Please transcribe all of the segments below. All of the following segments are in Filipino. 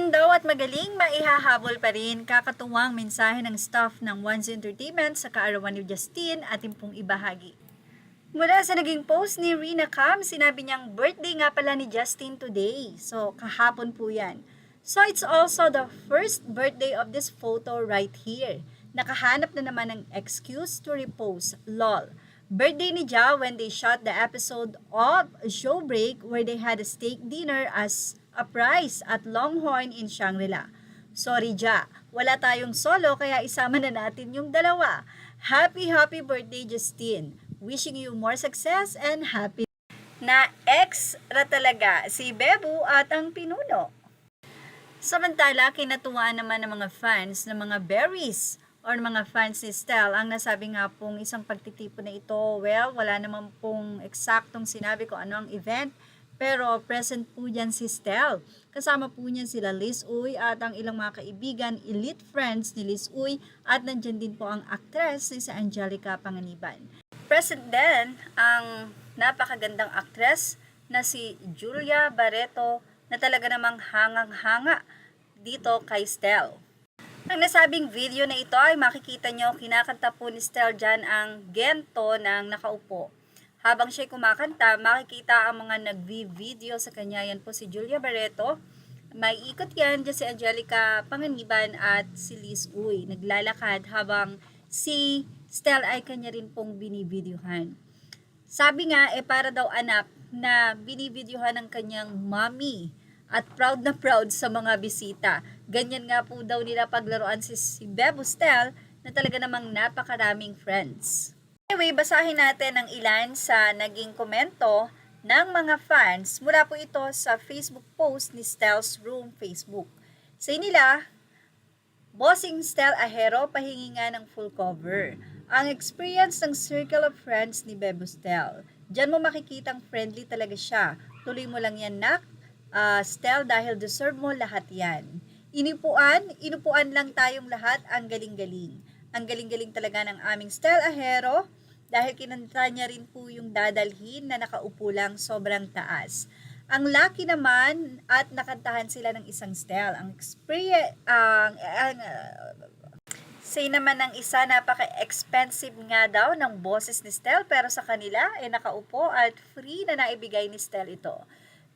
Galing daw at magaling, maihahabol pa rin. Kakatuwang mensahe ng staff ng One's Entertainment sa kaarawan ni Justine ating pong ibahagi. Mula sa naging post ni Rina Cam, sinabi niyang birthday nga pala ni Justine today. So, kahapon po yan. So, it's also the first birthday of this photo right here. Nakahanap na naman ng excuse to repost. Lol. Birthday ni Ja when they shot the episode of Showbreak where they had a steak dinner as a prize at Longhorn in Shangri-La. Sorry Ja, wala tayong solo kaya isama na natin yung dalawa. Happy birthday Justine. Wishing you more success and happy. Na extra talaga si Bebo at ang pinuno. Samantala, kinatuwaan naman ng mga fans ng mga berries or mga fans ni Stell ang nasabi nga pong isang pagtitipon na ito. Well, wala naman pong eksaktong sinabi ko ano ang event, pero present po dyan si Stell. Kasama po niyan sila Liz Uy at ang ilang mga kaibigan, elite friends ni Liz Uy at nandyan din po ang actress ni si Angelica Panganiban. Present din ang napakagandang actress na si Julia Barreto na talaga namang hangang-hanga dito kay Stell. Ang nasabing video na ito ay makikita nyo kinakanta po ni Stell dyan ang gento ng nakaupo. Habang siya'y kumakanta, makikita ang mga nagvi-video sa kanya. Yan po si Julia Barreto. May ikot yan dyan si Angelica Panganiban at si Liz Uy. Naglalakad habang si Stell ay kanya rin pong binivideohan. Sabi nga, para daw anak na binivideohan ng kanyang mommy. At proud na proud sa mga bisita. Ganyan nga po daw nila paglaruan si Bebo Stell na talaga namang napakaraming friends. Anyway, basahin natin ang ilan sa naging komento ng mga fans mula po ito sa Facebook post ni Stell's Room Facebook. Sa nila, Bossing Stell Ahero pahingi nga ng full cover. Ang experience ng circle of friends ni Bebo Stell. Diyan mo makikitang friendly talaga siya. Tuloy mo lang yan, nak. Stell, dahil deserve mo lahat yan. Inupuan lang tayong lahat, ang galing-galing. Ang galing-galing talaga ng aming Stell Ahero dahil kinanta niya rin po yung dadalhin na nakaupo lang sobrang taas. Ang lucky naman at nakantahan sila ng isang Stell. Say naman ng isa, napaka-expensive nga daw ng boses ni Stell pero sa kanila nakaupo at free na naibigay ni Stell ito.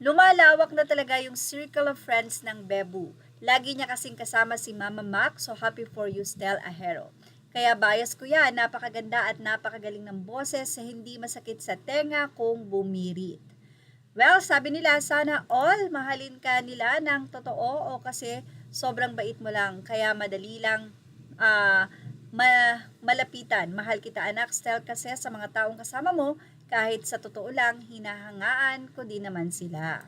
Lumalawak na talaga yung circle of friends ng Bebo. Lagi niya kasing kasama si Mama Mac, so happy for you, Stell Ahero. Kaya bias ko yan, napakaganda at napakagaling ng boses sa hindi masakit sa tenga kung bumirit. Well, sabi nila, sana all mahalin ka nila ng totoo o kasi sobrang bait mo lang. Kaya madali lang malapitan. Mahal kita anak, Stell, kasi sa mga taong kasama mo, kahit sa totoo lang, hinahangaan ko din naman sila.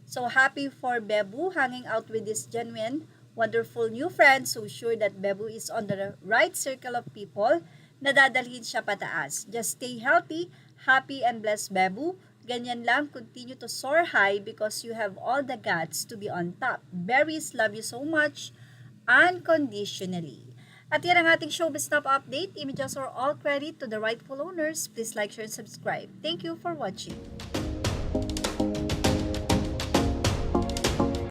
So happy for Bebo hanging out with this genuine, wonderful new friends so sure that Bebo is on the right circle of people na dadalhin siya pataas. Just stay healthy, happy and blessed Bebo. Ganyan lang, continue to soar high because you have all the guts to be on top. Berries, love you so much, unconditionally. At yan ang ating Showbiz Top Update. Images are all credit to the rightful owners. Please like, share, and subscribe. Thank you for watching.